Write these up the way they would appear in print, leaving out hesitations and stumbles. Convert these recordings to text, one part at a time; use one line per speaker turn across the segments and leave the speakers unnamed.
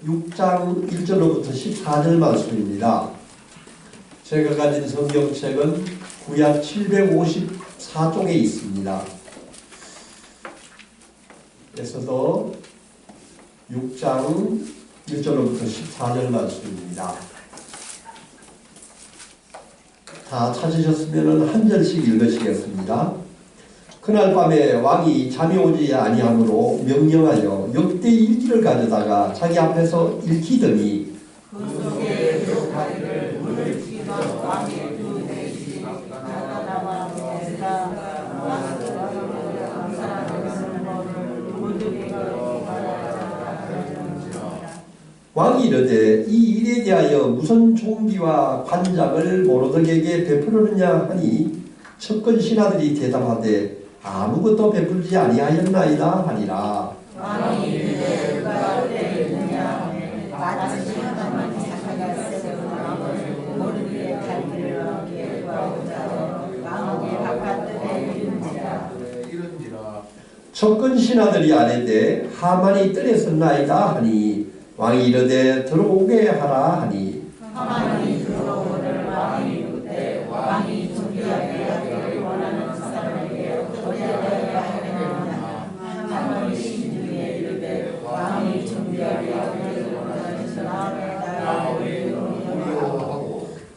6장 1절로부터 14절 말씀입니다. 제가 가진 성경책은 구약 754쪽에 있습니다. 그래서도 6장 1절로부터 14절 말씀입니다. 다 찾으셨으면 한 절씩 읽으시겠습니다. 그날 밤에 왕이 잠이 오지 아니하므로 명령하여 역대 일기를 가져다가 자기 앞에서 읽히더니
그 속에 기록하기를 물을 튀기던 왕의 두 대시 나다나와
왕이 이르되 이 일에 대하여 무슨 종기와 관작을 모로드게에게 베푸느냐 하니 첩근 신하들이 대답하되 아무것도 베풀지 아니하였나이다 하니라.
왕이 이르되 누가 어디에 있느냐 마치 하나만 자기가 쓰는 마음을 모르기에 갈 길을 얻기에 구하고자 왕의 바깥들에 이른지라.
첩근 신하들이 아뢰되 하만이 뜰에 섰나이다 하니 왕이 이르되 들어오게 하라 하니
하만이 들어오를 왕이 이르되 왕이 준비하게 하기를 원하는 사람에게 어떻게 하여야 하겠느냐. 하만이 신중에 이르되 왕이 준비하게 하기를 원하는 사람에게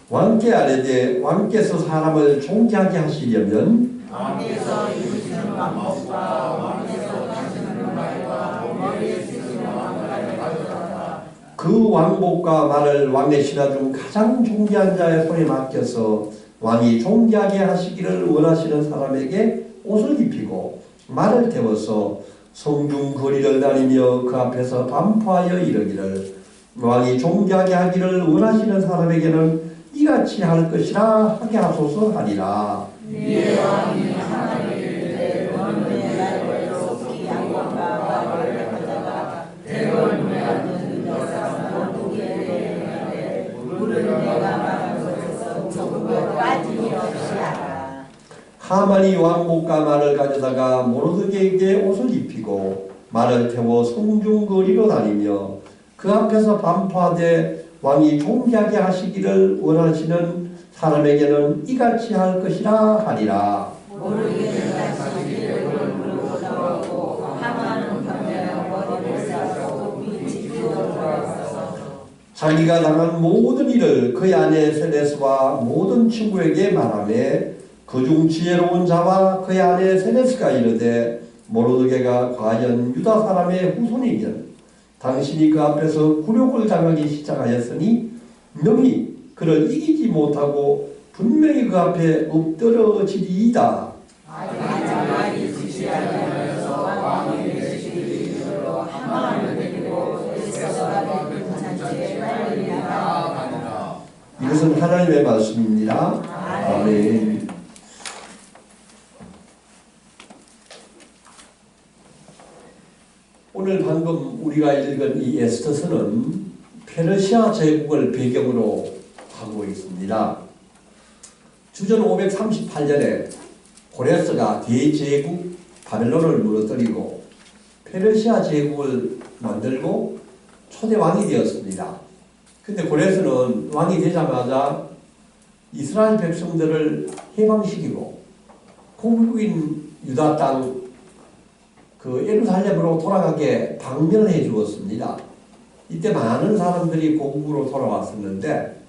왕께 아뢰되 왕께서 사람을 존귀하게 하시려면
왕께서 이루시는 방법과 왕께서 하시는 말과 머리에 쓰시는 왕관을 가져다가
그 왕복과 말을 왕의 신하 중 가장 존귀한 자의 손에 맡겨서 왕이 존귀하게 하시기를 원하시는 사람에게 옷을 입히고 말을 태워서 성중 거리를 다니며 그 앞에서 반포하여 이르기를 왕이 존귀하게 하기를 원하시는 사람에게는 이같이 할 것이라 하게 하소서 하니라.
이에 왕이 하나님을 이르되 원문의 날로 그 양반과 말을 가져다가 대궐문에 앉은 여자 모두에게 이르되 물을 내가 말한 것에서 조금도 빠짐이 없이 하라.
하만이 왕복과 말을 가져다가 모로드게에게 옷을 입히고 말을 태워 성중거리로 다니며 그 앞에서 반포하되 왕이 존귀하게 하시기를 원하시는 사람에게는 이같이 할 것이라 하리라.
모르게 다시 이름을 물고 나오고 하만은 병내어 머리를 싸고 빛이 돌아서서
자기가 당한 모든 일을 그의 아내 세레스와 모든 친구에게 말하며 그중 지혜로운 자와 그의 아내 세레스가 이르되 모로드게가 과연 유다 사람의 후손이면 당신이 그 앞에서 굴욕을 당하기 시작하였으니 명히 그를 이기지 못하고 분명히 그 앞에 엎드러지리이다.
말이 지시하면서 왕이 내시기로 하만을 데리고 에스더가 된 잔치에 빨리라.
이것은 하나님의 말씀입니다. 아멘. 오늘 방금 우리가 읽은 이 에스더서는 페르시아 제국을 배경으로 하고 있습니다. 주전 538년에 고레스가 대제국 바벨론을 무너뜨리고 페르시아 제국을 만들고 초대 왕이 되었습니다. 근데 고레스는 왕이 되자마자 이스라엘 백성들을 해방시키고 고국인 유다 땅 그 예루살렘으로 돌아가게 방면해 주었습니다. 이때 많은 사람들이 고국으로 돌아왔었는데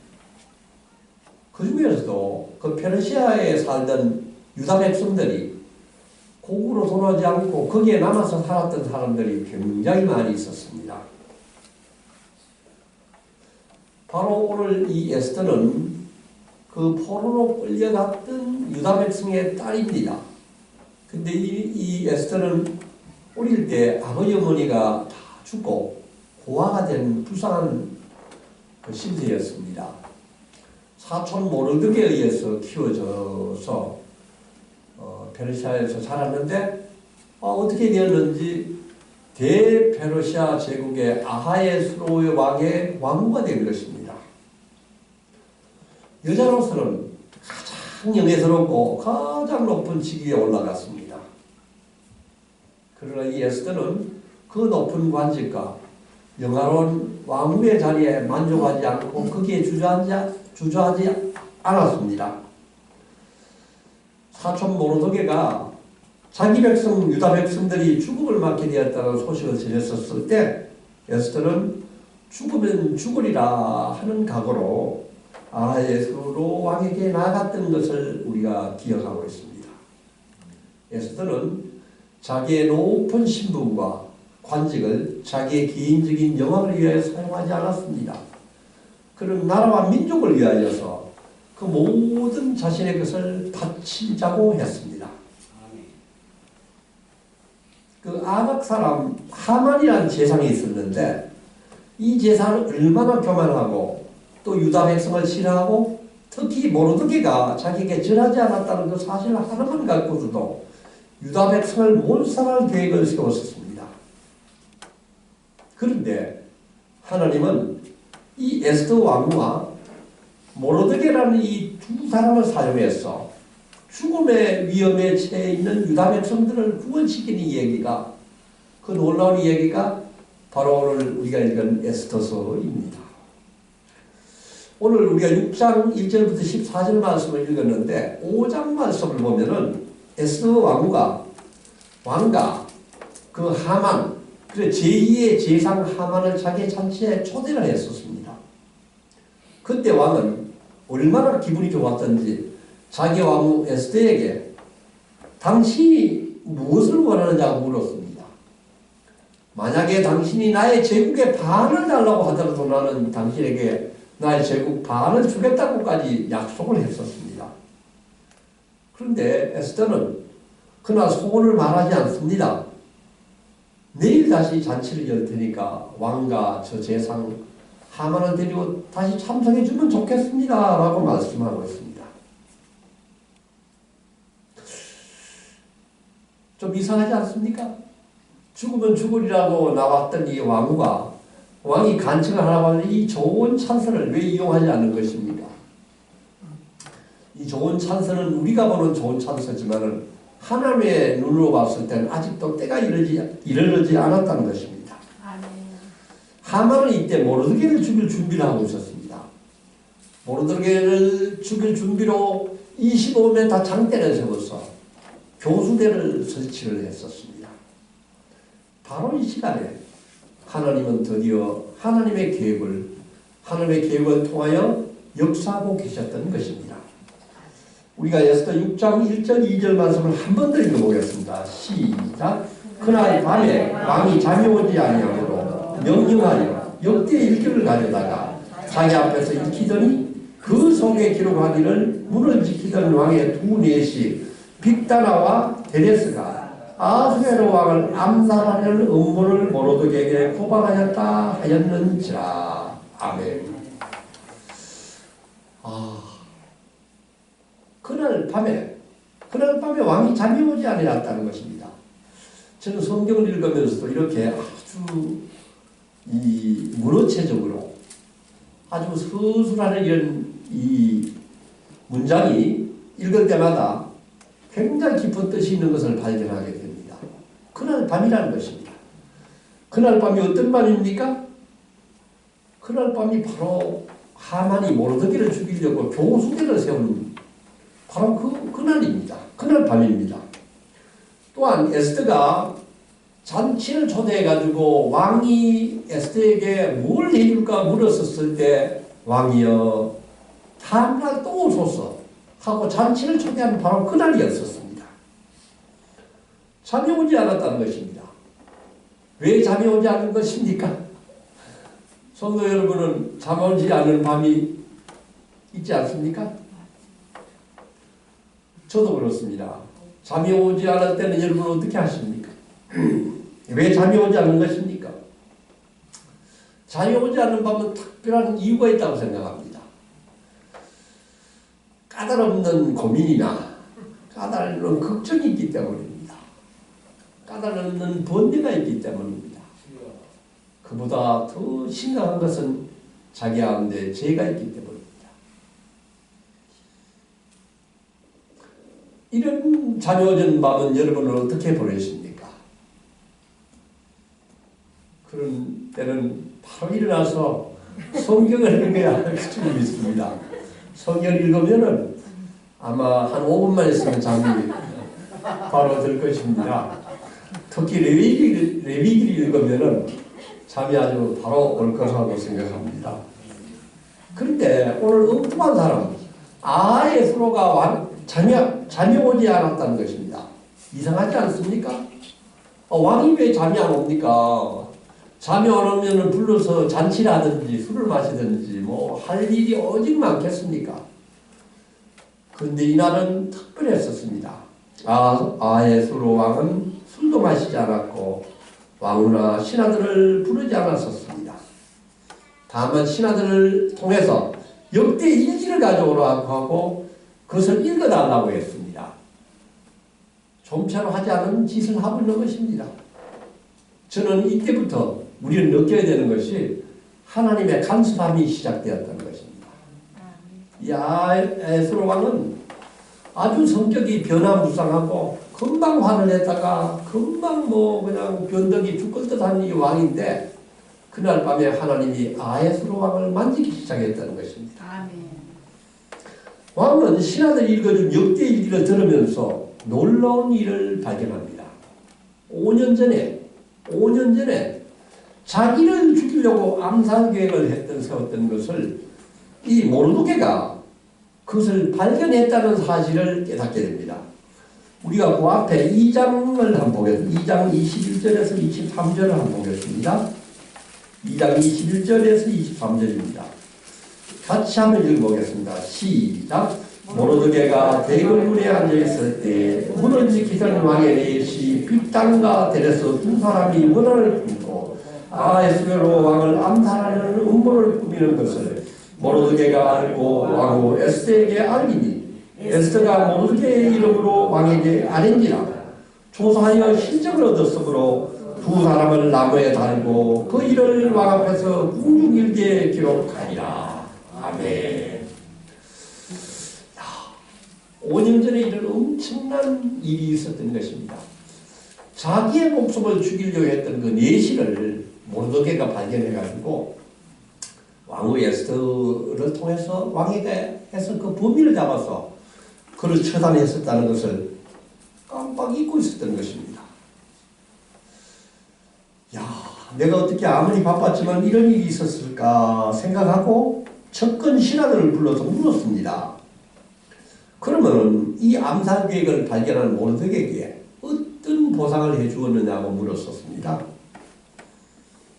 그 중에서도 그 페르시아에 살던 유다 백성들이 고국으로 돌아오지 않고 거기에 남아서 살았던 사람들이 굉장히 많이 있었습니다. 바로 오늘 이 에스더는 그 포로로 끌려갔던 유다 백성의 딸입니다. 근데 이 에스더는 어릴 때 아버지 어머니가 다 죽고 고아가 된 불쌍한 그 신세였습니다. 사촌 모르드게에 의해서 키워져서 페르시아에서 자랐는데 어떻게 되었는지 대페르시아 제국의 아하에스로 왕의 왕후가 된 것입니다. 여자로서는 가장 영예스럽고 가장 높은 직위에 올라갔습니다. 그러나 이 에스더는 그 높은 관직과 영화로운 왕후의 자리에 만족하지 않고 거기에 주저하지 않았습니다. 사촌 모로도게가 자기 백성 유다 백성들이 죽음을 맞게 되었다는 소식을 전했었을 때 에스더는 죽으면 죽으리라 하는 각오로 아하수에로 왕에게 나갔던 것을 우리가 기억하고 있습니다. 에스더는 자기의 높은 신분과 관직을 자기의 개인적인 영광을 위하여 사용하지 않았습니다. 그는 나라와 민족을 위하여서 그 모든 자신의 것을 바치자고 했습니다. 그 아각 사람 하만이라는 제상이 있었는데 이 제사는 얼마나 교만하고 또 유다 백성을 싫어하고 특히 모르드게가 자기에게 절하지 않았다는 그 사실 하나만 갖고서도 유다 백성을 몰살할 계획을 세웠었습니다. 그런데 하나님은 이 에스더 왕후와 모르드게라는 이 두 사람을 사용해서 죽음의 위험에 처해 있는 유다 백성들을 구원시키는 이야기가, 그 놀라운 이야기가 바로 오늘 우리가 읽은 에스더서입니다. 오늘 우리가 6장 1절부터 14절 말씀을 읽었는데 5장 말씀을 보면은 에스더 왕가 그 하만, 그래 제2의 제상 하만을 자기의 잔치에 초대를 했었습니다. 그때 왕은 얼마나 기분이 좋았던지 자기 왕후 에스더에게 당신이 무엇을 원하느냐고 물었습니다. 만약에 당신이 나의 제국의 반을 달라고 하더라도 나는 당신에게 나의 제국 반을 주겠다고까지 약속을 했었습니다. 그런데 에스더는 그날 소원을 말하지 않습니다. 내일 다시 잔치를 열 테니까 왕과 저 제상 하만을 데리고 다시 참석해 주면 좋겠습니다 라고 말씀하고 있습니다. 좀 이상하지 않습니까? 죽으면 죽으리라고 나왔던 이 왕후가 왕이 간청을 하라고 하는 이 좋은 찬스를 왜 이용하지 않는 것입니까? 이 좋은 찬스는 우리가 보는 좋은 찬스지만은 하나님의 눈으로 봤을 때는 아직도 때가 이르지 않았다는 것입니다. 하만은 이때 모르드게를 죽일 준비를 하고 있었습니다. 모르드게를 죽일 준비로 25m 장대를 세워서 교수대를 설치를 했었습니다. 바로 이 시간에 하나님은 드디어 하나님의 계획을 통하여 역사하고 계셨던 것입니다. 우리가 에스더 6장 1절 2절 말씀을 한 번 더 읽어보겠습니다. 시작. 그날 밤에 왕이 잠이 오지 아니하므로 명령하여 역대 일기를 가져다가 자기 앞에서 읽히더니 그 속에 기록하기를 문을 지키던 왕의 두 내시 빅다나와 데레스가 아수에로 왕을 암살하려는 음모를 모로드게에게 고발하였다 하였는지라. 아멘. 그날 밤에 왕이 잠이 오지 않았다는 것입니다. 저는 성경을 읽으면서도 이렇게 아주 이 문어체적으로 아주 서술하는 이런 이 문장이 읽을 때마다 굉장히 깊은 뜻이 있는 것을 발견하게 됩니다. 그날 밤이라는 것입니다. 그날 밤이 어떤 밤입니까? 그날 밤이 바로 하만이 모르드게를 죽이려고 교수대를 세운 바로 그날입니다. 그날 밤입니다. 또한 에스더가 잔치를 초대해가지고 왕이 에스더에게 뭘 해줄까 물었었을 때 왕이여 다음날 또 오소서 하고 잔치를 초대한 바로 그날이었었습니다. 잠이 오지 않았다는 것입니다. 왜 잠이 오지 않은 것입니까? 성도 여러분은 잠 오지 않은 밤이 있지 않습니까? 저도 그렇습니다. 잠이 오지 않을 때는 여러분 어떻게 하십니까? 왜 잠이 오지 않는 것입니까? 잠이 오지 않는 밤은 특별한 이유가 있다고 생각합니다. 까다롭는 고민이나 까다로운 걱정이 있기 때문입니다. 까다로운 번뇌가 있기 때문입니다. 그보다 더 심각한 것은 자기 가운데 죄가 있기 때문입니다. 이런 잠이 오는 밤은 여러분은 어떻게 보내십니까? 그런 때는
바로 일어나서 성경을 읽어야 할 수준이 있습니다. 성경을 읽으면은 아마 한 5분만 있으면 잠이 바로 들 것입니다. 특히 레위기를 읽으면은 잠이 아주 바로 올 거라고 생각합니다. 그런데 오늘 엉뚱한 사람, 아에스로가 잠이 오지 않았다는 것입니다. 이상하지 않습니까? 왕이 왜 잠이 안 옵니까? 잠이 안 오면 불러서 잔치를 하든지 술을 마시든지 뭐 할 일이 오직 많겠습니까? 그런데 이날은 특별했었습니다. 아에스로 왕은 술도 마시지 않았고 왕후나 신하들을 부르지 않았었습니다. 다만 신하들을 통해서 역대 일기를 가져오라고 하고 그것을 읽어달라고 했습니다. 좀처럼 하지 않은 짓을 하고 있는 것입니다. 저는 이때부터 우리는 느껴야 되는 것이 하나님의 간섭함이 시작되었다는 것입니다. 이 아에스로 왕은 아주 성격이 변화무쌍하고 금방 화를 냈다가 금방 뭐 그냥 변덕이 죽을 듯한 이 왕인데 그날 밤에 하나님이 아에스로 왕을 만지기 시작했다는 것입니다.
아멘.
왕은 신하들이 읽어준 역대 일기를 들으면서 놀라운 일을 발견합니다. 5년 전에 자기를 죽이려고 암살 계획을 세웠던 것을 이 모르드게가 그것을 발견했다는 사실을 깨닫게 됩니다. 우리가 그 앞에 2장을 한번 보겠습니다. 2장 21절에서 23절을 한번 보겠습니다. 2장 21절에서 23절입니다. 같이 한번 읽어보겠습니다. 시작. 모르드게가 대궐문에 앉아있을 때 문을 지키던 왕의 넷이 빅단과 데레스 두 사람이 원한을 품고 아에스베로 왕을 암살하는 음모를 꾸미는 것을 모르드게가 알고 왕후 에스더에게 알리니 에스더가 모르드게의 이름으로 왕에게 아뢰니라. 조사하여 실적을 얻었으므로 두 사람을 나무에 달고 그 일을 왕 앞에서 궁중일기에 기록하니라. 아멘. 5년 전에 이런 엄청난 일이 있었던 것입니다. 자기의 목숨을 죽이려고 했던 그 내실을 모르드게가 발견해가지고 왕후 에스더를 통해서 왕에게 해서 그 범인을 잡아서 그를 처단했었다는 것을 깜빡 잊고 있었던 것입니다. 야, 내가 어떻게 아무리 바빴지만 이런 일이 있었을까 생각하고 접근 신하들을 불러서 물었습니다. 그러면 이 암살 계획을 발견한 모르드게에게 어떤 보상을 해주었느냐고 물었었습니다.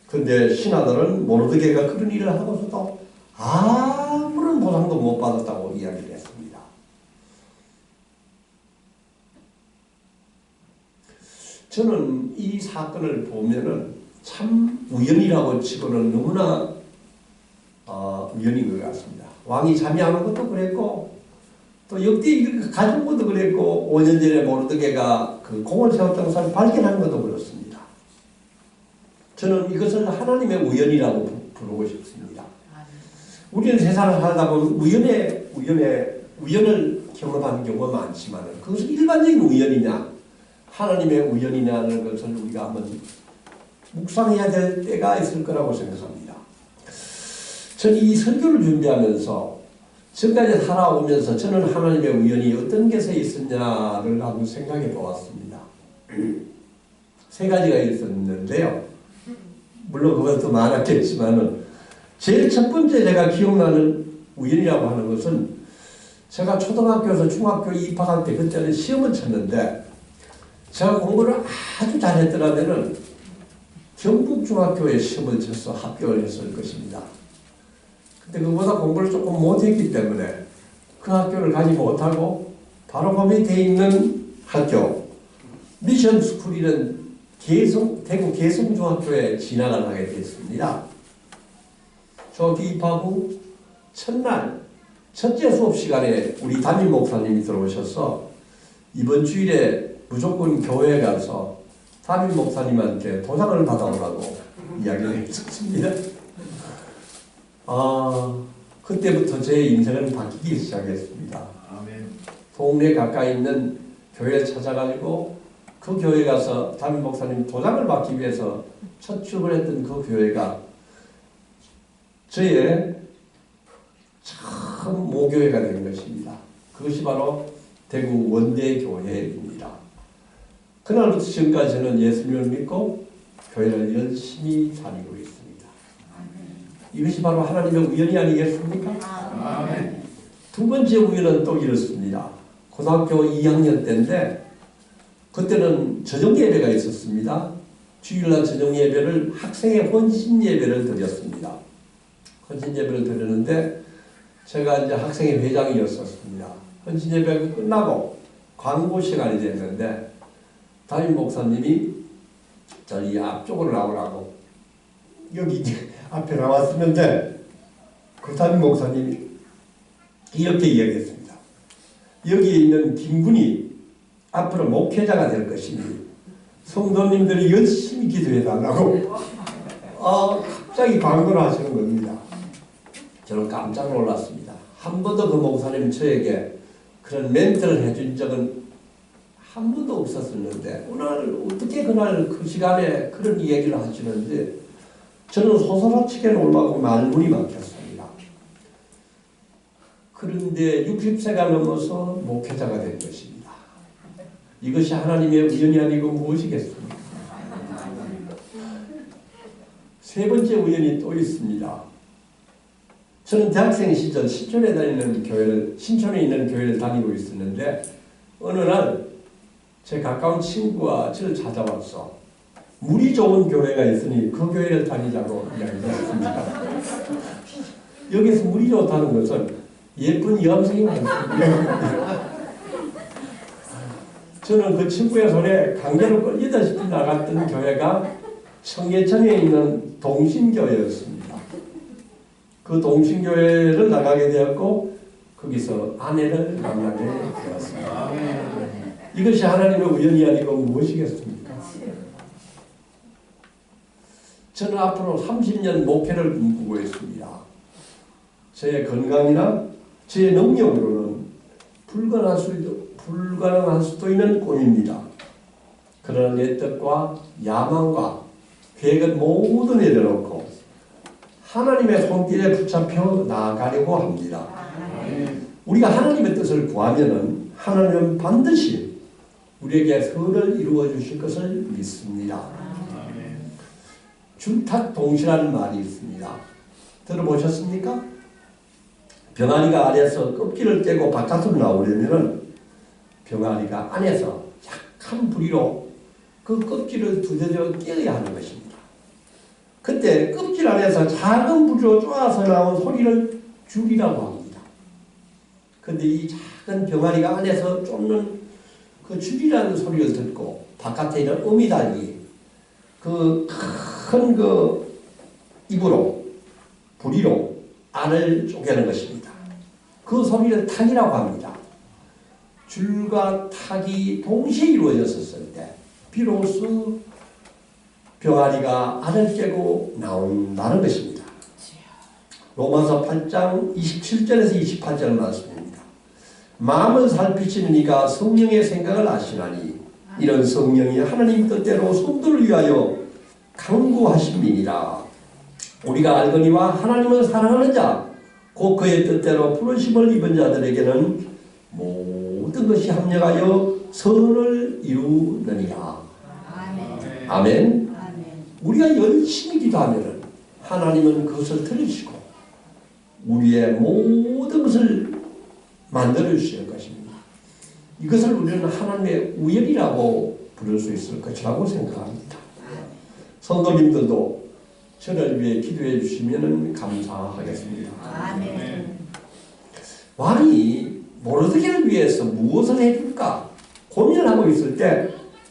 그런데 신하들은 모르드게가 그런 일을 하고서도 아무런 보상도 못 받았다고 이야기를 했습니다. 저는 이 사건을 보면은 참 우연이라고 치고는 너무나 우연인 것 같습니다. 왕이 잠이 안 온 것도 그랬고 또 역대 가진 것도 그랬고 5년 전에 모르드게가 그 공을 세웠던 것을 발견한 것도 그렇습니다. 저는 이것을 하나님의 우연이라고 부르고 싶습니다. 우리는 세상을 살다 보면 우연을 경험하는 경우가 많지만 그것은 일반적인 우연이냐 하나님의 우연이냐는 것을 우리가 한번 묵상해야 될 때가 있을 거라고 생각합니다. 저는 이 설교를 준비하면서 지금까지 살아오면서 저는 하나님의 우연이 어떤 것에 있었냐를 한번 생각해 보았습니다. 세 가지가 있었는데요. 물론 그보다 더 많았겠지만은 제일 첫 번째 제가 기억나는 우연이라고 하는 것은 제가 초등학교에서 중학교 입학할 때 그때는 시험을 쳤는데 제가 공부를 아주 잘했더라면은 경북중학교에 시험을 쳐서 합격을 했을 것입니다. 근데 그보다 공부를 조금 못했기 때문에 그 학교를 가지 못하고 바로 그 밑에 있는 학교 미션스쿨이라는 대구 개성중학교에 진학을 하게 됐습니다. 중학교 입학 후 첫날 첫째 수업 시간에 우리 담임 목사님이 들어오셔서 이번 주일에 무조건 교회에 가서 담임 목사님한테 도장을 받아오라고 이야기를 했었습니다. 그때부터 제 인생은 바뀌기 시작했습니다. 동네 가까이 있는 교회를 찾아가지고 그 교회 가서 담임 목사님 도장을 받기 위해서 첫 출근했던 그 교회가 저의 참 모교회가 된 것입니다. 그것이 바로 대구 원대교회입니다. 그날부터 지금까지 저는 예수님을 믿고 교회를 열심히 다니고 있습니다. 이것이 바로 하나님의 우연이 아니겠습니까?
아멘.
두 번째 우연은 또 이렇습니다. 고등학교 2학년 때인데 그때는 저녁 예배가 있었습니다. 주일날 저녁 예배를 학생의 헌신 예배를 드렸습니다. 헌신 예배를 드렸는데 제가 이제 학생의 회장이었었습니다. 헌신 예배가 끝나고 광고 시간이 됐는데 담임 목사님이 저희 앞쪽으로 나오라고 여기 이제 앞에 나왔었는데 그 담임 목사님이 이렇게 이야기했습니다. 여기에 있는 김군이 앞으로 목회자가 될 것이니 성도님들이 열심히 기도해 달라고 갑자기 광고를 하시는 겁니다. 저는 깜짝 놀랐습니다. 한 번도 그 목사님 저에게 그런 멘트를 해준 적은 한 번도 없었었는데 오늘 어떻게 그날 그 시간에 그런 얘기를 하시는지 저는 소설아치게 놀라고 말문이 막혔습니다. 그런데 60세가 넘어서 목회자가 된 것입니다. 이것이 하나님의 우연이 아니고 무엇이겠습니까? 세 번째 우연이 또 있습니다. 저는 대학생 시절 신촌에 있는 교회를 다니고 있었는데 어느 날 제 가까운 친구가 저를 찾아와서 물이 좋은 교회가 있으니 그 교회를 다니자고 이야기했습니다. 여기서 물이 좋다는 것은 예쁜 여학생이 많습니다. 저는 그 친구의 손에 강제로 끌리다시피 나갔던 교회가 청계천에 있는 동신교회였습니다. 그 동신교회를 나가게 되었고 거기서 아내를 만나게 되었습니다. 이것이 하나님의 우연이 아니고 무엇이겠습니까? 저는 앞으로 30년 목회를 꿈꾸고 있습니다. 저의 건강이나 저의 능력으로는 불가능할 수도 있는 꿈입니다. 그러나 내 뜻과 야망과 계획은 모두 내려놓고 하나님의 손길에 붙잡혀 나아가려고 합니다. 우리가 하나님의 뜻을 구하면은 하나님은 반드시 우리에게 선을 이루어 주실 것을 믿습니다. 줄탁동시라는 말이 있습니다. 들어보셨습니까? 병아리가 안에서 껍질을 떼고 바깥으로 나오려면 병아리가 안에서 약한 부리로 그 껍질을 두드려 깨야 하는 것입니다. 그때 껍질 안에서 작은 부리로 쪼아서 나온 소리를 줄이라고 합니다. 그런데 이 작은 병아리가 안에서 쫓는 그 줄이라는 소리를 듣고 바깥에 있는 어미닭이 그 큰 입으로 부리로 알을 쪼개는 것입니다. 그 소리를 탁이라고 합니다. 줄과 탁이 동시에 이루어졌을 때 비로소 병아리가 알을 깨고 나온다는 것입니다. 로마서 8장 27절에서 28절 말씀입니다. 마음을 살피시는 이가 성령의 생각을 아시나니 이런 성령이 하나님 뜻대로 성도를 위하여 강구하심이니라. 우리가 알거니와 하나님을 사랑하는 자 곧 그의 뜻대로 부르심을 입은 자들에게는 모든 것이 합력하여 선을 이루느니라. 아멘. 아멘. 우리가 열심히 기도하면 하나님은 그것을 들으시고 우리의 모든 것을 만들어 주실 것입니다. 이것을 우리는 하나님의 우연이라고 부를 수 있을 것이라고 생각합니다. 성도님들도 저를 위해 기도해 주시면 감사하겠습니다. 아멘. 왕이 모르드게를 위해서 무엇을 해줄까 고민을 하고 있을 때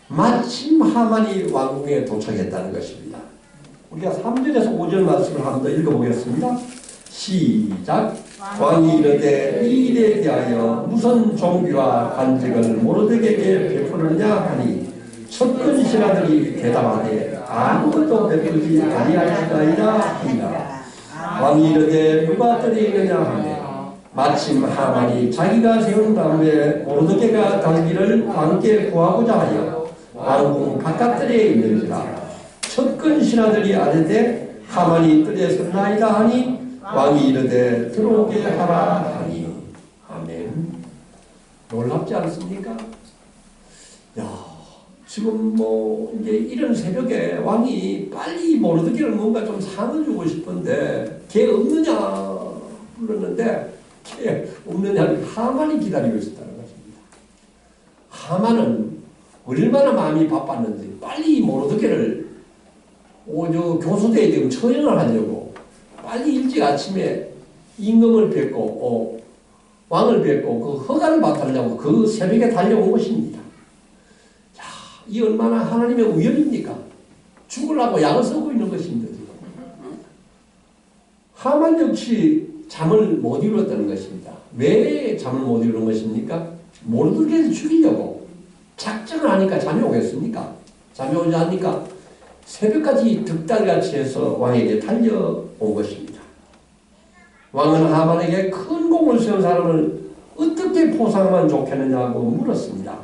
마침 하만이 왕궁에 도착했다는 것입니다. 우리가 3절에서 5절 말씀을 한 번 더 읽어보겠습니다. 시작. 왕이 이르되 이 일에 대하여 무슨 종교와 관직을 모르드게에게 베푸느냐 하니 첩근 신하들이 대답하되 아무것도 베푸지 아니하리이다 하니라. 왕이 이르되 누가 뜰에 있느냐 하되 마침 하만이 자기가 세운 나무에 모르드게가 달기를 왕께 구하고자 하여 왕궁 바깥뜰에 있는지라. 첩근 신하들이 아뢰되 하만이 뜰에 섰나이다 하니 왕이 이르되 들어오게 하라 하니. 아멘. 놀랍지 않습니까? 야, 지금 뭐 이제 이런 새벽에 왕이 빨리 모르드게를 뭔가 좀 상을 주고 싶은데 걔 없느냐 불렀는데 걔 없느냐를 하만이 기다리고 있었다는 것입니다. 하만은 얼마나 마음이 바빴는지 빨리 모르드게를 교수대에 지금 처형을 하려고 빨리 일찍 아침에 임금을 뵙고 왕을 뵙고 그 허가를 받으려고 그 새벽에 달려온 것입니다. 자, 이 얼마나 하나님의 우연입니까? 죽으려고 약을 쓰고 있는 것입니다. 지금. 하만 역시 잠을 못 이뤘다는 것입니다. 왜 잠을 못 이룬 것입니까? 모르드게를 죽이려고 작정을 하니까 잠이 오겠습니까? 잠이 오지 않으니까 새벽까지 득달같이 해서 왕에게 달려온 것입니다. 왕은 하만에게 큰 공을 세운 사람을 어떻게 포상하면 좋겠느냐고 물었습니다.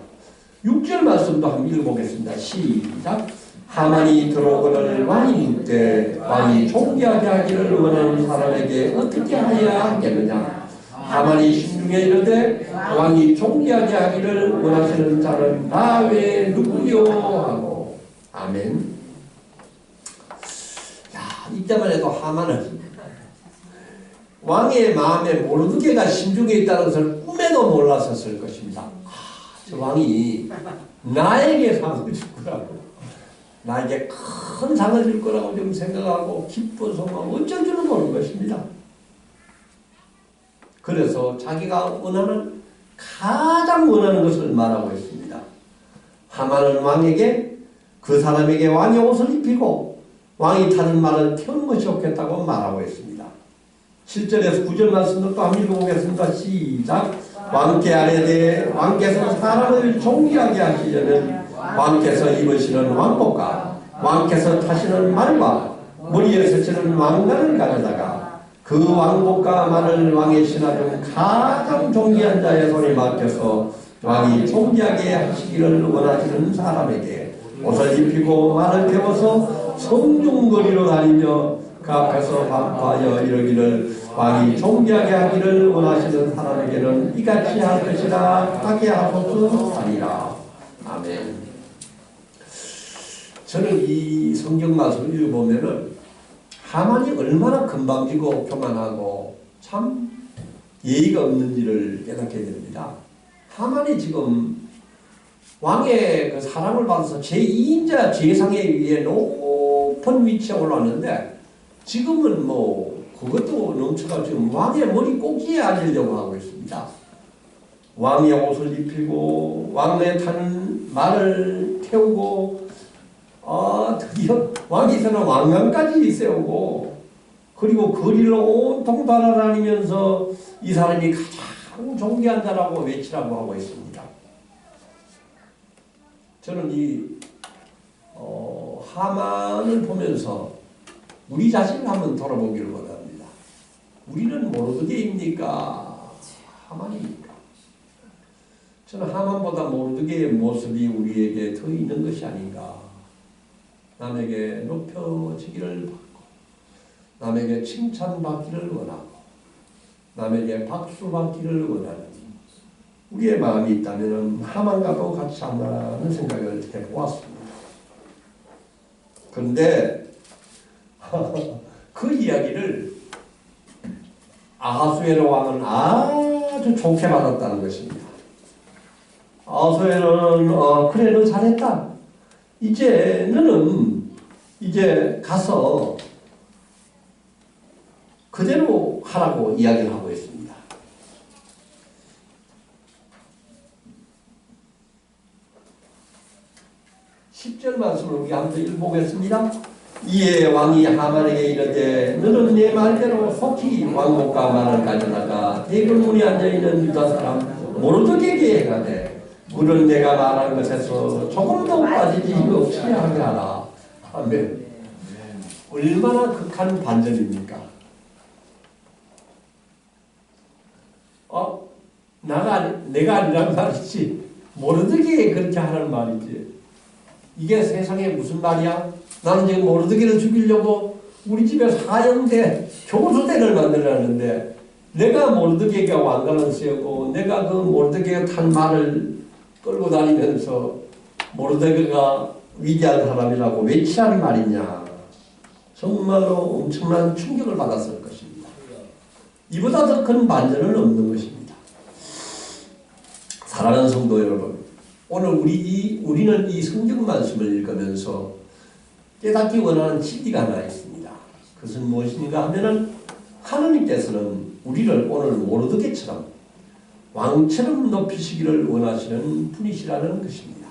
6절 말씀도 한번 읽어보겠습니다. 시작. 하만이 들어오거늘 왕이 묻되 왕이 존귀하게 하기를 원하는 사람에게 어떻게 하여야 하겠느냐. 하만이 심중에 이르되 왕이 존귀하게 하기를 원하시는 자는 나 외에 누구요 하고. 아멘. 야, 이때만 해도 하만은 왕의 마음에 모르드게가 심중에 있다는 것을 꿈에도 몰랐었을 것입니다. 저 왕이 나에게 상을 줄 거라고, 나에게 큰 상을 줄 거라고 좀 생각하고 기뻐서 어쩔 줄은 모르는 것입니다. 그래서 자기가 가장 원하는 것을 말하고 있습니다. 하만은 왕에게 그 사람에게 왕의 옷을 입히고 왕이 타는 말을 태우는 것이 좋겠다고 말하고 있습니다. 7절에서 9절 말씀도 또 한번 읽어보겠습니다. 시작. 왕께 아뢰되 왕께서 사람을 존귀하게 하시려면 왕께서 입으시는 왕복과 왕께서 타시는 말과 머리에 쓰시는 왕관을 가져다가 그 왕복과 말을 왕의 신하 중 가장 존귀한 자의 손에 맡겨서 왕이 존귀하게 하시기를 원하시는 사람에게 옷을 입히고 말을 태워서 성중거리로 다니며 그 앞에서 반포하여 이르기를 왕이 존귀하게 하기를 원하시는 사람에게는 이같이 할 것이라 하게 하소서 하니라. 아멘. 저는 이 성경 말씀을 읽어보면은 하만이 얼마나 건방지고 교만하고 참 예의가 없는지를 깨닫게 됩니다. 하만이 지금 왕의 그 사랑을 받아서 제2인자 제상에 위해 높은 위치에 올라왔는데 지금은 뭐 그것도 넘쳐가 지금 왕의 머리 꼭지에 앉으려고 하고 있습니다. 왕의 옷을 입히고 왕에 타는 말을 태우고 드디어 왕이서는 왕관까지 세우고 그리고 거리를 온통 돌아다니면서 이 사람이 가장 존귀한 자라고 외치라고 하고 있습니다. 저는 이 하만을 보면서 우리 자신을 한번 돌아보기를 원합니다. 우리는 모르드게입니까? 하만입니까? 저는 하만보다 모르드게의 모습이 우리에게 더 있는 것이 아닌가. 남에게 높여지기를 받고 남에게 칭찬받기를 원하고 남에게 박수받기를 원하는 우리의 마음이 있다면 하만과도 같이 한다는 생각을 해보았습니다. 그런데 그 이야기를 아하수에로 왕은 아주 좋게 받았다는 것입니다. 아하수에로는 그래 너 잘했다. 이제 너는 이제 가서 그대로 하라고 이야기를 하고 있습니다. (10절) 말씀을 우리 한번 읽어보겠습니다. 이에 왕이 하만에게 이르되 너는 내 말대로 속히 왕복과 말을 가져다가 대궐문에 앉아있는 유다 사람 모르드게에게 가되 물은 내가 말한 것에서 조금도 빠지지 없이 하게 하라. 아멘. 얼마나 극한 반전입니까? 내가 아니란 말이지 모르드게에 그렇게 하는 말이지. 이게 세상에 무슨 말이야? 나는 지금 모르드게를 죽이려고 우리 집에 사형대 교수대를 만들어놨는데 내가 모르드게가 왕관을 세우고 내가 그 모르드게가 탄 말을 끌고 다니면서 모르드게가 위대한 사람이라고 외치한 말이냐. 정말로 엄청난 충격을 받았을 것입니다. 이보다 더 큰 반전은 없는 것입니다. 사랑하는 성도 여러분, 오늘 우리는 이 성경 말씀을 읽으면서 깨닫기 원하는 진리가 하나 있습니다. 그것은 무엇인가 하면은 하나님께서는 우리를 오늘 모르드게처럼 왕처럼 높이시기를 원하시는 분이시라는 것입니다.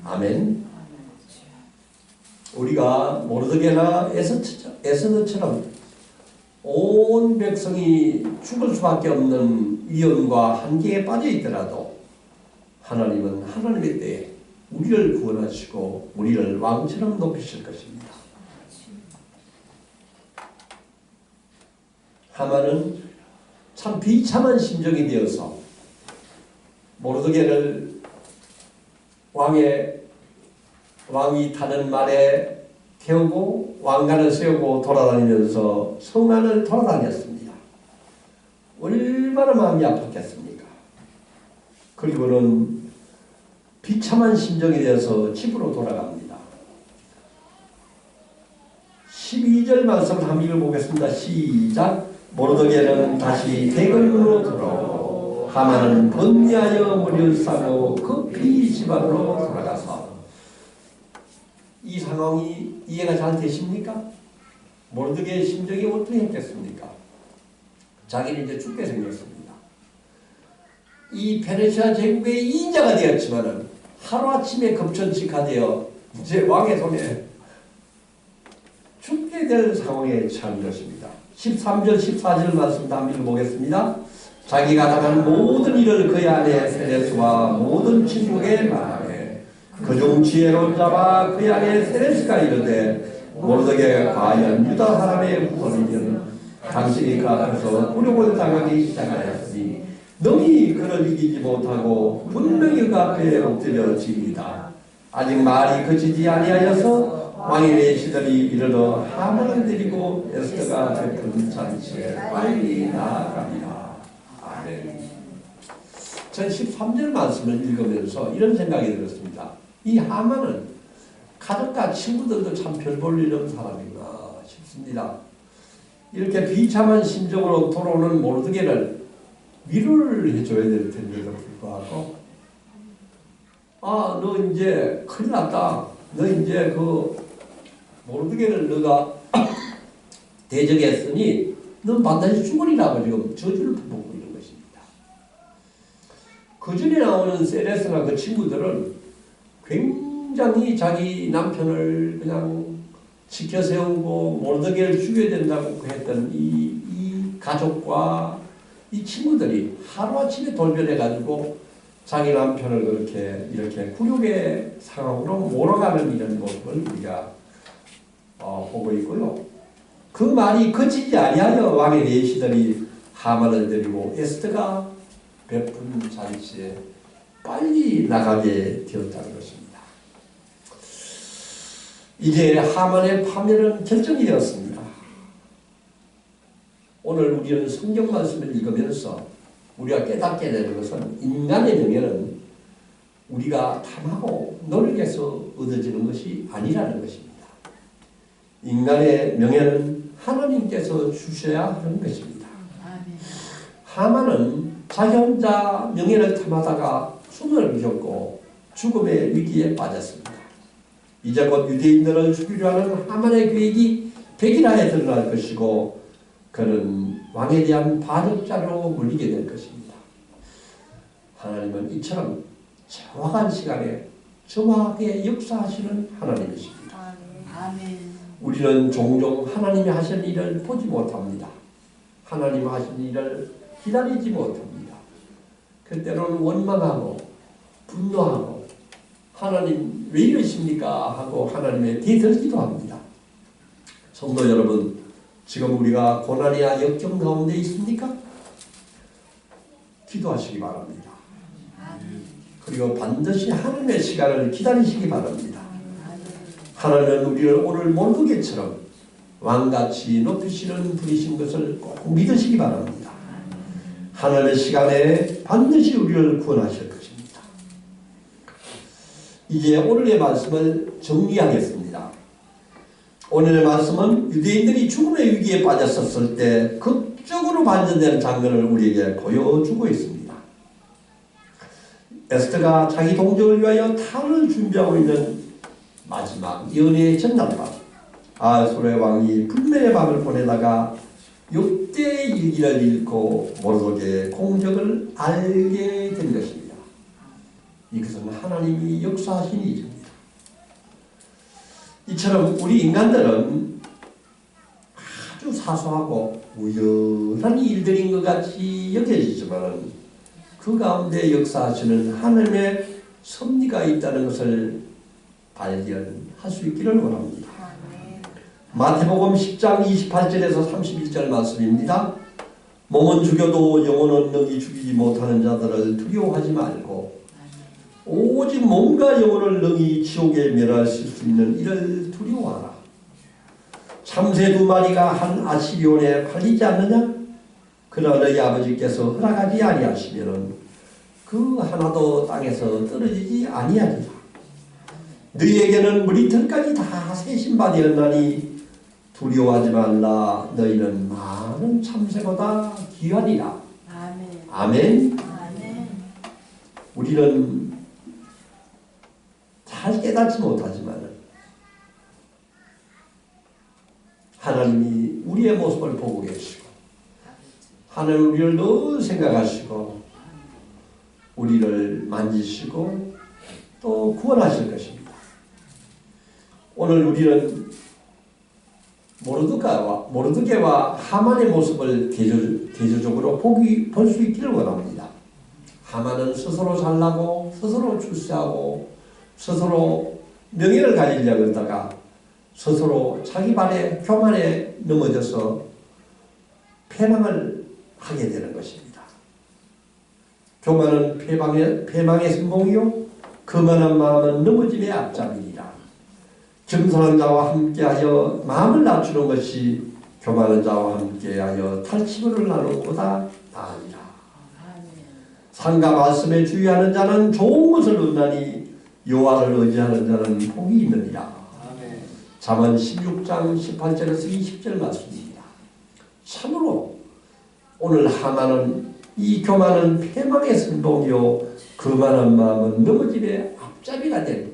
아멘. 우리가 모르드게나 에스더처럼 온 백성이 죽을 수밖에 없는 위험과 한계에 빠져 있더라도 하나님은 하나님의 때에 우리를 구원하시고 우리를 왕처럼 높이실 것입니다. 하만은 참 비참한 심정이 되어서 모르드게를 왕이 타는 말에 태우고 왕관을 세우고 돌아다니면서 성 안을 돌아다녔습니다. 얼마나 마음이 아팠겠습니까? 그리고는 비참한 심정이 되어서 집으로 돌아갑니다. 12절 말씀을 한번 읽어보겠습니다. 시작. 모르드게는 다시 대궐문으로 들어오고 하만은 번뇌하여 머리를 싸고 급히 집 안으로 돌아가서 이 상황이 이해가 잘 되십니까? 모르드게의 심정이 어떻게 했겠습니까? 자기는 이제 죽게 생겼습니다. 이 페르시아 제국의 인자가 되었지만은 하루아침에 급천치카되어 이제 왕의 손에 죽게 될 상황에 처한 것입니다. 13절 14절 말씀도 한번 읽어보겠습니다. 자기가 당한 모든 일을 그의 아내 세레스와 모든 친구에게 말하되 그중 지혜로운 자와 그의 아내 세레스가 이르되 모르드게가 과연 유다 사람의 후손이면 당신이 그 앞에서 굴욕을 당하기 시작하였으니 너희 그를 이기지 못하고 분명히 그 앞에 엎드려 지이다. 아직 말이 그치지 아니하여서 왕의 내시들이 이르러 하만을 데리고 에스더가 베푼 잔치에 빨리 나아갑니다. 아멘. 전 13절 말씀을 읽으면서 이런 생각이 들었습니다. 이 하만은 가족과 친구들도 참 별 볼 일 없는 사람인가 싶습니다. 이렇게 비참한 심정으로 돌아오는 모르드게를 위로를 해줘야 될 텐데도 불구하고 너 이제 큰일 났다. 너 이제 모르드게를 너가 대적했으니 넌 반드시 죽으리라고 지금 저주를 퍼붓고 있는 것입니다. 그 전에 나오는 세레스나 그 친구들은 굉장히 자기 남편을 그냥 지켜 세우고 모르드게를 죽여야 된다고 했던 이 가족과 이 친구들이 하루아침에 돌변해가지고 자기 남편을 그렇게 이렇게 굴욕의 상황으로 몰아가는 이런 모습을 우리가 보고 있고요. 그 말이 그치지 아니하여 왕의 내시들이 하만을 데리고 에스더가 베푼 잔치에 빨리 나가게 되었다는 것입니다. 이제 하만의 파멸은 결정이 되었습니다. 오늘 우리는 성경 말씀을 읽으면서 우리가 깨닫게 되는 것은 인간의 명예는 우리가 탐하고 노력해서 얻어지는 것이 아니라는 것입니다. 인간의 명예는 하나님께서 주셔야 하는 것입니다. 하만은 자기 혼자 명예를 탐하다가 숨을 쉬었고 죽음의 위기에 빠졌습니다. 이제 곧 유대인들을 죽이려 하는 하만의 계획이 백일하에 드러날 것이고 그는 왕에 대한 반역자로 물리게 될 것입니다. 하나님은 이처럼 정확한 시간에 정확하게 역사하시는 하나님이십니다.
아멘.
우리는 종종 하나님이 하신 일을 보지 못합니다. 하나님 하신 일을 기다리지 못합니다. 그때로는 원망하고 분노하고 하나님 왜 이러십니까 하고 하나님에 대들기도 합니다. 성도 여러분, 지금 우리가 고난이나 역경 가운데 있습니까? 기도하시기 바랍니다. 그리고 반드시 하나님의 시간을 기다리시기 바랍니다. 하나님은 우리를 오늘 모르드게처럼 왕같이 높이시는 분이신 것을 꼭 믿으시기 바랍니다. 하나님의 시간에 반드시 우리를 구원하실 것입니다. 이제 오늘의 말씀을 정리하겠습니다. 오늘의 말씀은 유대인들이 죽음의 위기에 빠졌었을 때 극적으로 반전되는 장면을 우리에게 보여주고 있습니다. 에스더가 자기 동족을 위하여 탈을 준비하고 있는 마지막 연회의 전날밤, 아하수르의 왕이 불면의 밤을 보내다가 6대의 일기를 읽고 모르드게의 공적을 알게 된 것입니다. 이것은 하나님이 역사하신 일입니다. 이처럼 우리 인간들은 아주 사소하고 우연한 일들인 것 같이 여겨지지만 그 가운데 역사하시는 하나님의 섭리가 있다는 것을 발견할 수 있기를 원합니다. 마태복음 10장 28절에서 31절 말씀입니다. 몸은 죽여도 영혼은 능히 죽이지 못하는 자들을 두려워하지 말고 오직 몸과 영혼을 능히 지옥에 멸하실 수 있는 이를 두려워하라. 참새 2마리가 한 아시리온에 팔리지 않느냐? 그러나 너희 아버지께서 허락하지 아니하시면 그 하나도 땅에서 떨어지지 아니하리라. 너희에게는 머리털까지 다 세신받으었나니 두려워하지 말라. 너희는 많은 참새보다 귀하니라.
아멘.
아멘.
아멘.
우리는 잘 깨닫지 못하지만 하나님이 우리의 모습을 보고 계시고 하나님 우리를 늘 생각하시고 우리를 만지시고 또 구원하실 것입니다. 오늘 우리는 모르드게와 하만의 모습을 대조적으로 볼 수 있기를 원합니다. 하만은 스스로 잘나고 스스로 출세하고 스스로 명예를 가지려고 했다가 스스로 자기 발에 교만에 넘어져서 패망을 하게 되는 것입니다. 교만은 패망의 선봉이요 거만한 마음은 넘어짐의 앞잡이니라. 겸손한 자와 함께하여 마음을 낮추는 것이 교만한 자와 함께하여 탈취물을 나누고다 다하니라. 상과 말씀에 주의하는 자는 좋은 것을 얻나니 여호와를 의지하는 자는 복이 있느니라. 잠언 16장 18절에서 20절 말씀입니다. 참으로 오늘 하만은 이 교만은 패망의 선봉이요 거만한 마음은 넘어짐의 앞잡이가 된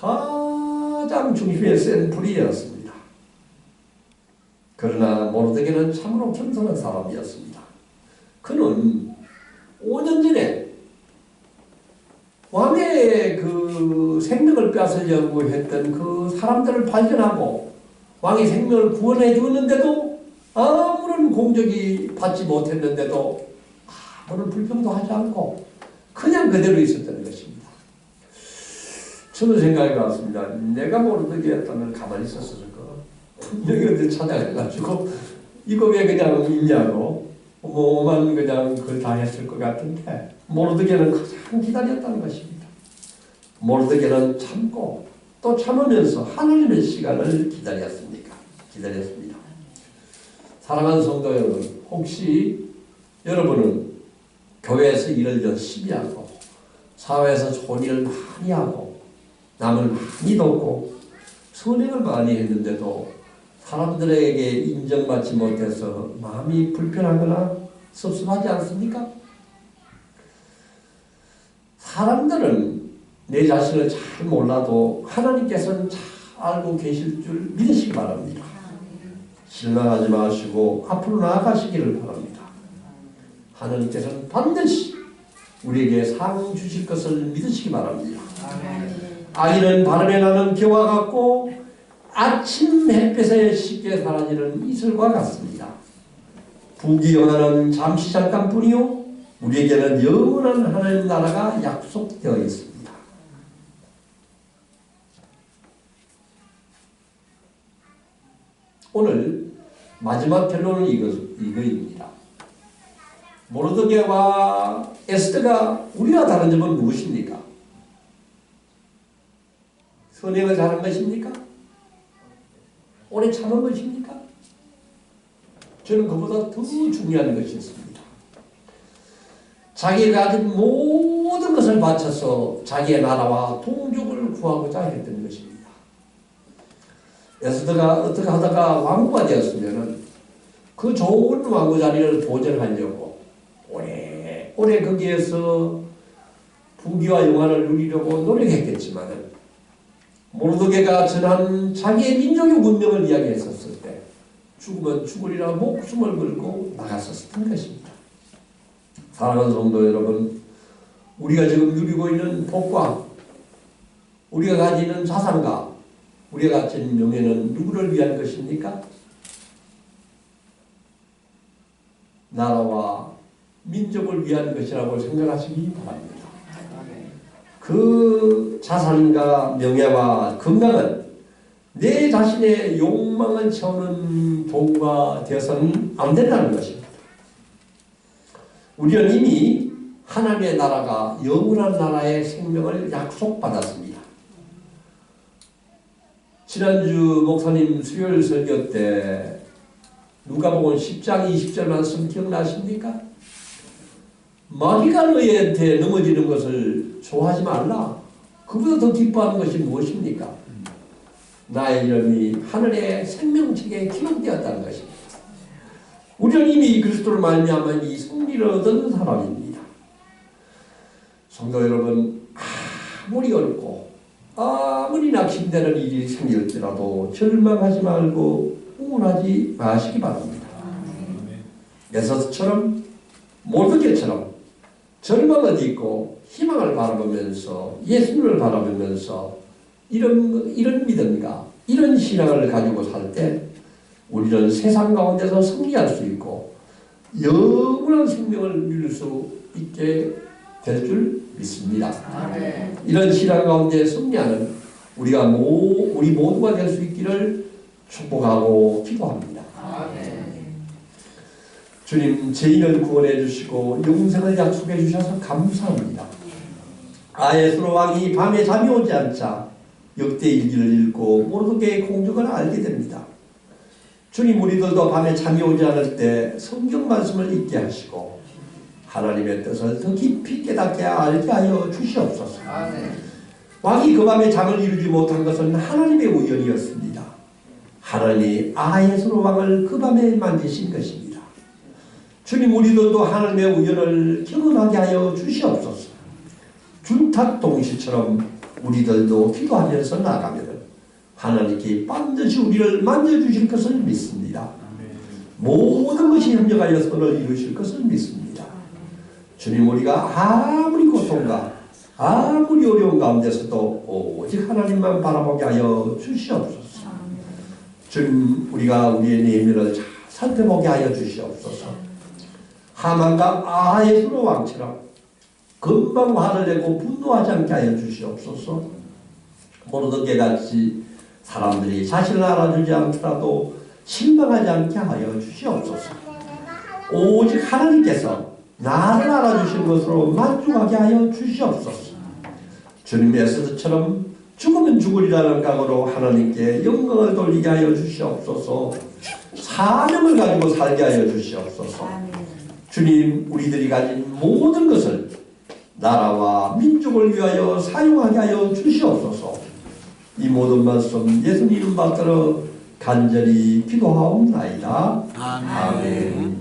가장 중심에 센 불이었습니다. 그러나 모르드게는 참으로 겸손한 사람이었습니다. 그는 5년 전에 왕의 그 생명을 뺏으려고 했던 그 사람들을 발견하고 왕의 생명을 구원해 주었는데도 아무런 공적이 받지 못했는데도 아무런 불평도 하지 않고 그냥 그대로 있었다는 것입니다. 저는 생각해 봤습니다. 내가 모르드게였다면 가만히 있었을까? 분명히 어디 찾아가가지고 이거 왜 그냥 있냐고 뭐만 그냥 그걸 다 했을 것 같은데 모르드게는 가장 기다렸다는 것입니다. 모르드게는 참고 또 참으면서 하나님의 시간을 기다렸습니다. 사랑하는 성도 여러분, 혹시 여러분은 교회에서 일을 열심히 하고 사회에서 좋은 일을 많이 하고 남을 많이 돕고 선행을 많이 했는데도 사람들에게 인정받지 못해서 마음이 불편하거나 섭섭하지 않습니까? 사람들은 내 자신을 잘 몰라도 하나님께서는 잘 알고 계실 줄 믿으시기 바랍니다. 실망하지 마시고 앞으로 나아가시기를 바랍니다. 하나님께서는 반드시 우리에게 상 주실 것을 믿으시기 바랍니다. 아이는 바람에 나는 겨와 같고 아침 햇빛에 쉽게 사라지는 이슬과 같습니다. 부귀영화는 잠시 잠깐뿐이요 우리에게는 영원한 하나님 나라가 약속되어 있습니다. 오늘 마지막 결론은 이거입니다. 모르드게와 에스더가 우리와 다른 점은 무엇입니까? 선행을 잘한 것입니까? 오래 참은 것입니까? 저는 그보다 더 중요한 것이 있습니다. 자기가 가진 모든 것을 바쳐서 자기의 나라와 동족을 구하고자 했던 것입니다. 에스더가 어떻게 하다가 왕후가 되었으면 그 좋은 왕후 자리를 보존하려고 오래 거기에서 부귀와 영화를 누리려고 노력했겠지만 모르드게가 전한 자기의 민족의 운명을 이야기했었을 때 죽으면 죽으리라 목숨을 걸고 나갔었던 것입니다. 사랑하는 성도 여러분, 우리가 지금 누리고 있는 복과 우리가 가지는 자산과 우리가 가진 명예는 누구를 위한 것입니까? 나라와 민족을 위한 것이라고 생각하시기 바랍니다. 그 자산과 명예와 건강은 내 자신의 욕망을 채우는 도구가 되어서는 안 된다는 것입니다. 우리는 이미 하나님의 나라가 영원한 나라의 생명을 약속받았습니다. 지난주 목사님 수요일 설교 때 누가복음 10장 20절 말씀 기억나십니까? 마귀가 너희한테 넘어지는 것을 좋아하지 말라. 그보다 더 기뻐하는 것이 무엇입니까? 나의 이름이 하늘의 생명책에 기록되었다는 것입니다. 우리는 이미 그리스도를 말미암아 이 승리를 얻은 사람입니다. 성도 여러분, 아무리 어렵고 아무리 낙심되는 일이 생길지라도 절망하지 말고 우울하지 마시기 바랍니다. 에서처럼 모르드게처럼 절망을 잊고 희망을 바라보면서 예수님을 바라보면서 이런 믿음과 이런 신앙을 가지고 살 때 우리는 세상 가운데서 승리할 수 있고 영원한 생명을 누릴 수 있게 될 줄 믿습니다. 이런 신앙 가운데 승리하는 우리 모두가 될 수 있기를 축복하고 기도합니다. 주님, 죄인을 구원해 주시고 영생을 약속해 주셔서 감사합니다. 아에스로 왕이 밤에 잠이 오지 않자 역대일기를 읽고 모르드게의 공적을 알게 됩니다. 주님, 우리들도 밤에 잠이 오지 않을 때 성경 말씀을 읽게 하시고 하나님의 뜻을 더 깊이 깨닫게 알게 하여 주시옵소서. 왕이 그 밤에 잠을 이루지 못한 것은 하나님의 우연이었습니다. 하나님이 아에스로 왕을 그 밤에 만드신 것입니다. 주님, 우리들도 하나님의 우연을 경험하게 하여 주시옵소서. 준탁동시처럼 우리들도 기도하면서 나가면 하나님께 반드시 우리를 만져주실 것을 믿습니다. 모든 것이 협력하여 선을 이루실 것을 믿습니다. 주님, 우리가 아무리 고통과 아무리 어려운 가운데서도 오직 하나님만 바라보게 하여 주시옵소서. 주님, 우리가 우리의 내면을 잘 살펴보게 하여 주시옵소서. 하만과 아에스로 왕처럼 금방 화를 내고 분노하지 않게 하여 주시옵소서. 모르드게 같이 사람들이 자신을 알아주지 않더라도 실망하지 않게 하여 주시옵소서. 오직 하나님께서 나를 알아주신 것으로 만족하게 하여 주시옵소서. 주님, 에스더처럼 죽으면 죽으리라는 각오로 하나님께 영광을 돌리게 하여 주시옵소서. 사명을 가지고 살게 하여 주시옵소서. 주님, 우리들이 가진 모든 것을 나라와 민족을 위하여 사용하게 하여 주시옵소서. 이 모든 말씀 예수님 받들어 간절히 기도하옵나이다. 아멘.